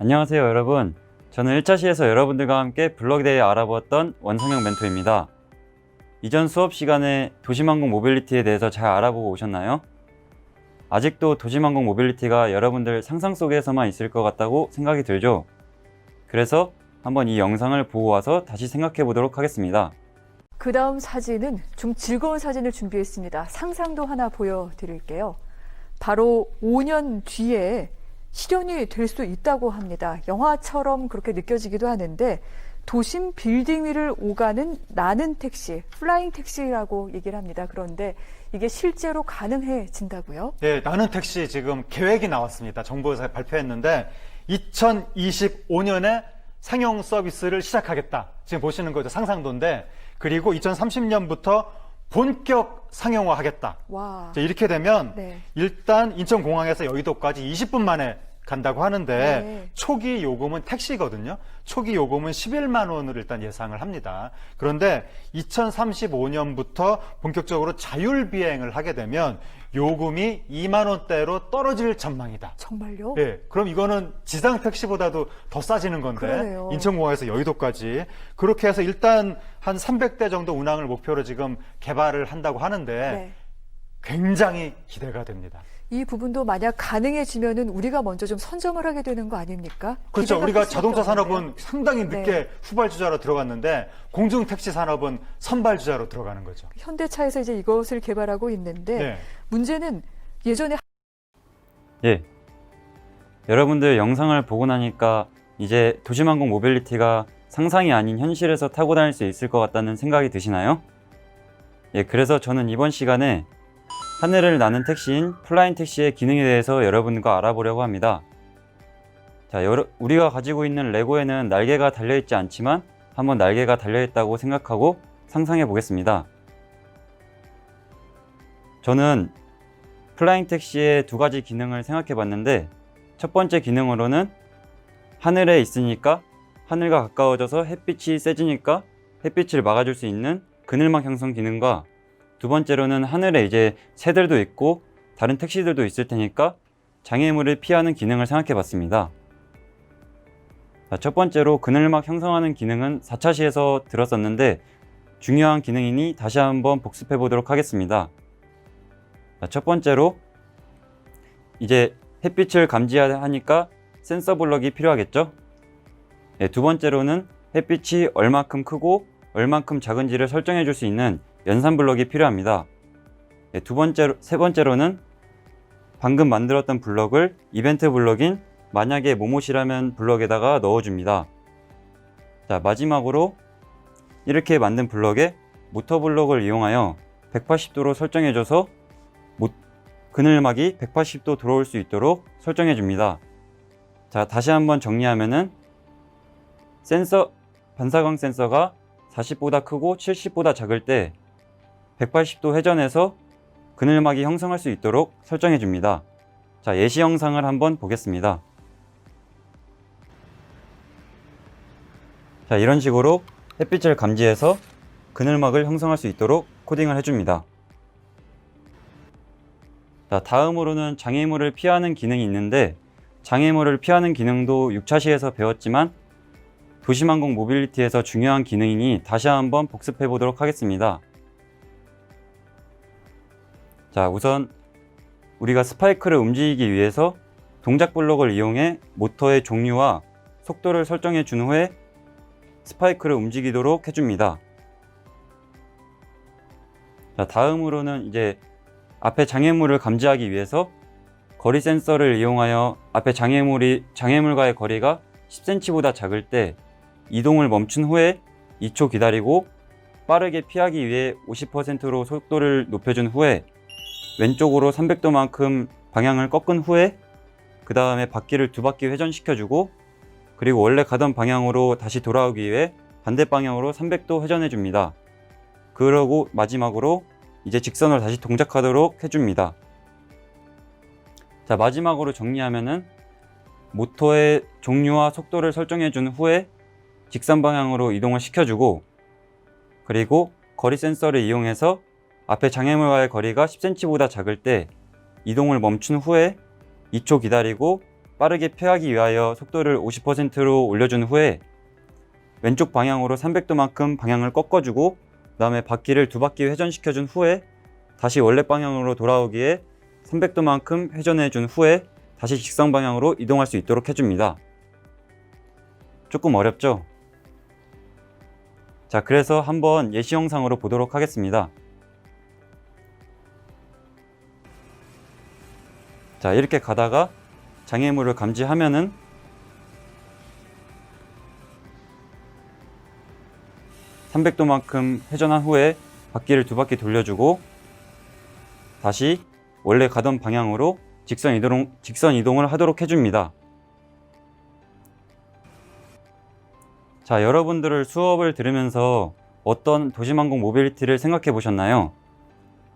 안녕하세요 여러분. 저는 1차 시에서 여러분들과 함께 블록에 대해 알아보았던 원상혁 멘토입니다. 이전 수업 시간에 도심항공 모빌리티에 대해서 잘 알아보고 오셨나요? 아직도 도심항공 모빌리티가 여러분들 상상 속에서만 있을 것 같다고 생각이 들죠? 그래서 한번 이 영상을 보고 와서 다시 생각해 보도록 하겠습니다. 그 다음 사진은 좀 즐거운 사진을 준비했습니다. 상상도 하나 보여드릴게요. 바로 5년 뒤에 실현이 될 수 있다고 합니다. 영화처럼 그렇게 느껴지기도 하는데 도심 빌딩 위를 오가는 나는 택시, 플라잉 택시라고 얘기를 합니다. 그런데 이게 실제로 가능해진다고요? 네, 나는 택시 지금 계획이 나왔습니다. 정부에서 발표했는데 2025년에 상용 서비스를 시작하겠다. 지금 보시는 거죠. 상상도인데 그리고 2030년부터 본격 상용화하겠다. 와. 이렇게 되면 네. 일단 인천공항에서 여의도까지 20분 만에 간다고 하는데 네. 초기 요금은 택시거든요. 초기 요금은 11만 원을 일단 예상을 합니다. 그런데 2035년부터 본격적으로 자율 비행을 하게 되면 요금이 2만 원대로 떨어질 전망이다. 정말요? 예, 그럼 이거는 지상 택시보다도 더 싸지는 건데 그러네요. 인천공항에서 여의도까지 그렇게 해서 일단 한 300대 정도 운항을 목표로 지금 개발을 한다고 하는데 네. 굉장히 기대가 됩니다. 이 부분도 만약 가능해지면은 우리가 먼저 좀 선점을 하게 되는 거 아닙니까? 그렇죠. 기대가 우리가 클 수밖에 자동차 없는데요. 산업은 상당히 늦게 네. 후발주자로 들어갔는데 공중택시 산업은 선발주자로 들어가는 거죠. 현대차에서 이제 이것을 개발하고 있는데 네. 문제는 예전에 예. 여러분들 영상을 보고 나니까 이제 도심항공 모빌리티가 상상이 아닌 현실에서 타고 다닐 수 있을 것 같다는 생각이 드시나요? 예, 그래서 저는 이번 시간에 하늘을 나는 택시인 플라잉 택시의 기능에 대해서 여러분과 알아보려고 합니다. 자, 우리가 가지고 있는 레고에는 날개가 달려있지 않지만 한번 날개가 달려있다고 생각하고 상상해 보겠습니다. 저는 플라잉 택시의 두 가지 기능을 생각해 봤는데 첫 번째 기능으로는 하늘에 있으니까 하늘과 가까워져서 햇빛이 세지니까 햇빛을 막아줄 수 있는 그늘막 형성 기능과 두 번째로는 하늘에 이제 새들도 있고 다른 택시들도 있을 테니까 장애물을 피하는 기능을 생각해 봤습니다. 첫 번째로 그늘막 형성하는 기능은 4차 시에서 들었었는데 중요한 기능이니 다시 한번 복습해 보도록 하겠습니다. 첫 번째로 이제 햇빛을 감지하니까 센서 블럭이 필요하겠죠? 두 번째로는 햇빛이 얼마큼 크고 얼마큼 작은지를 설정해 줄 수 있는 연산 블럭이 필요합니다. 세 번째로는 방금 만들었던 블럭을 이벤트 블럭인 만약에 모못이라면 블럭에다가 넣어줍니다. 자, 마지막으로 이렇게 만든 블럭에 모터 블럭을 이용하여 180도로 설정해줘서 그늘막이 180도 들어올 수 있도록 설정해 줍니다. 자, 다시 한번 정리하면은 반사광 센서가 40보다 크고 70보다 작을 때 180도 회전해서 그늘막이 형성할 수 있도록 설정해 줍니다. 자, 예시 영상을 한번 보겠습니다. 자, 이런 식으로 햇빛을 감지해서 그늘막을 형성할 수 있도록 코딩을 해줍니다. 자, 다음으로는 장애물을 피하는 기능이 있는데 장애물을 피하는 기능도 6차 시에서 배웠지만 도심항공 모빌리티에서 중요한 기능이니 다시 한번 복습해 보도록 하겠습니다. 자, 우선 우리가 스파이크를 움직이기 위해서 동작 블록을 이용해 모터의 종류와 속도를 설정해 준 후에 스파이크를 움직이도록 해줍니다. 자, 다음으로는 이제 앞에 장애물을 감지하기 위해서 거리 센서를 이용하여 앞에 장애물과의 거리가 10cm보다 작을 때 이동을 멈춘 후에 2초 기다리고 빠르게 피하기 위해 50%로 속도를 높여준 후에 왼쪽으로 300도만큼 방향을 꺾은 후에 그 다음에 바퀴를 2바퀴 회전시켜주고 그리고 원래 가던 방향으로 다시 돌아오기 위해 반대 방향으로 300도 회전해 줍니다. 그러고 마지막으로 이제 직선으로 다시 동작하도록 해줍니다. 자, 마지막으로 정리하면은 모터의 종류와 속도를 설정해 준 후에 직선 방향으로 이동을 시켜주고 그리고 거리 센서를 이용해서 앞에 장애물과의 거리가 10cm보다 작을 때 이동을 멈춘 후에 2초 기다리고 빠르게 피하기 위하여 속도를 50%로 올려준 후에 왼쪽 방향으로 300도만큼 방향을 꺾어주고 그 다음에 바퀴를 2바퀴 회전시켜준 후에 다시 원래 방향으로 돌아오기에 300도만큼 회전해준 후에 다시 직선 방향으로 이동할 수 있도록 해줍니다. 조금 어렵죠? 자, 그래서 한번 예시 영상으로 보도록 하겠습니다. 자, 이렇게 가다가 장애물을 감지하면은 (300도만큼) 회전한 후에 바퀴를 2바퀴 돌려주고 다시 원래 가던 방향으로 직선 이동을 하도록 해줍니다. 자, 여러분들을 수업을 들으면서 어떤 도심항공 모빌리티를 생각해 보셨나요?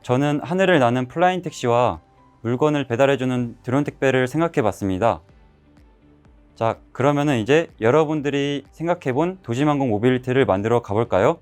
저는 하늘을 나는 플라잉 택시와 물건을 배달해주는 드론 택배를 생각해 봤습니다. 자, 그러면은 이제 여러분들이 생각해 본 도심항공 모빌리티를 만들어 가볼까요?